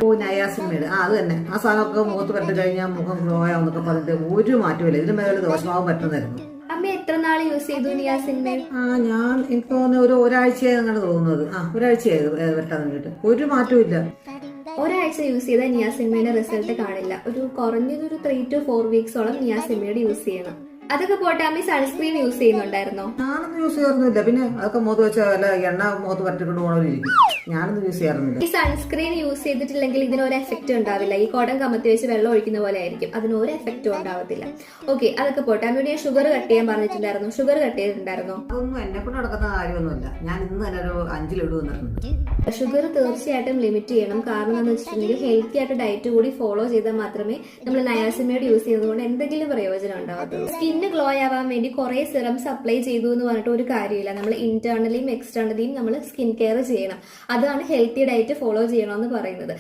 ഓ നയാസിന്മേട് അത് തന്നെ. ആ സാധനമൊക്കെ മുഖത്ത് പറ്റി കഴിഞ്ഞാൽ മുഖം ഗ്ലോ ആവുന്നൊക്കെ പറഞ്ഞിട്ട് ഒരു മാറ്റമില്ല. ഇതിന് മേലെ ദോഷമാവും പറ്റുന്നായിരുന്നു. അമ്മ എത്ര നാൾ യൂസ് ചെയ്തു നിയാസിന്മേൽ? ഞാൻ എനിക്ക് തോന്നുന്നു ഒരാഴ്ചയായി അങ്ങനെ തോന്നുന്നത്. ഒരാഴ്ചയായി വെട്ടാൻ വേണ്ടിയിട്ട് ഒരു മാറ്റവും ഇല്ല. ഒരാഴ്ച യൂസ് ചെയ്താൽ നിയാസിന്മയുടെ റിസൾട്ട് കാണില്ല. കുറഞ്ഞതൊരു 3 to 4 വീക്സോളം നിയാസിന്മയുടെ യൂസ് ചെയ്യണം. അതൊക്കെ പോട്ടെ, അമ്മ സൺസ്ക്രീൻ യൂസ് ചെയ്യുന്നുണ്ടായിരുന്നോ? ഞാനൊന്നും യൂസ് ചെയ്യാറൊന്നുമില്ല. പിന്നെ അതൊക്കെ മുഖത്ത് വെച്ചാൽ വല്ല എണ്ണ മുഖത്ത് പറ്റിക്കൊണ്ട് പോകണമിരിക്കും. ഞാനൊന്നും യൂസ് ചെയ്യാറൊന്നുമില്ല. ഈ സൺസ്ക്രീൻ യൂസ് ചെയ്തിട്ടില്ലെങ്കിൽ ഇതിനൊരു എഫക്റ്റും ഉണ്ടാവില്ല. ഈ കുടം കമത്തി വെച്ച് വെള്ളം ഒഴിക്കുന്ന പോലെ ആയിരിക്കും, അതിനൊരു എഫക്റ്റും ഉണ്ടാവത്തില്ല. ഓക്കെ, അതൊക്കെ പോട്ടെ. അമ്മയോട് ഞാൻ ഷുഗർ കട്ട് ചെയ്യാൻ പറഞ്ഞിട്ടുണ്ടായിരുന്നു. ഷുഗർ കട്ട് ചെയ്തിട്ടുണ്ടായിരുന്നോ? അതൊന്നും എന്നെ കൊണ്ട് നടക്കുന്ന കാര്യമൊന്നുമില്ല. ഞാൻ ഇന്ന് തന്നെ ഒരു 5 ലഡു വന്നിട്ടുണ്ട്. ഷുഗർ തീർച്ചയായിട്ടും ലിമിറ്റ് ചെയ്യണം. കാരണം എന്താണെന്ന് വെച്ചിട്ടുണ്ടെങ്കിൽ ഹെൽത്തി ആയിട്ട് ഡയറ്റ് കൂടി ഫോളോ ചെയ്താൽ മാത്രമേ നമ്മൾ നയാസിനമൈഡ് യൂസ് ചെയ്യുന്നതുകൊണ്ട് എന്തെങ്കിലും പ്രയോജനം ഉണ്ടാവത്തുള്ളൂ. സ്കിന്ന് ഗ്ലോ ആവാൻ വേണ്ടി കുറെ സിറംസ് അപ്ലൈ ചെയ്തു എന്ന് പറഞ്ഞിട്ട് ഒരു കാര്യമില്ല. നമ്മൾ ഇന്റേണലിയും എക്സ്റ്റേണലിയും നമ്മൾ സ്കിൻ കെയർ ചെയ്യണം. അതാണ് ഹെൽത്തി ഡയറ്റ് ഫോളോ ചെയ്യണമെന്ന് പറയുന്നത്.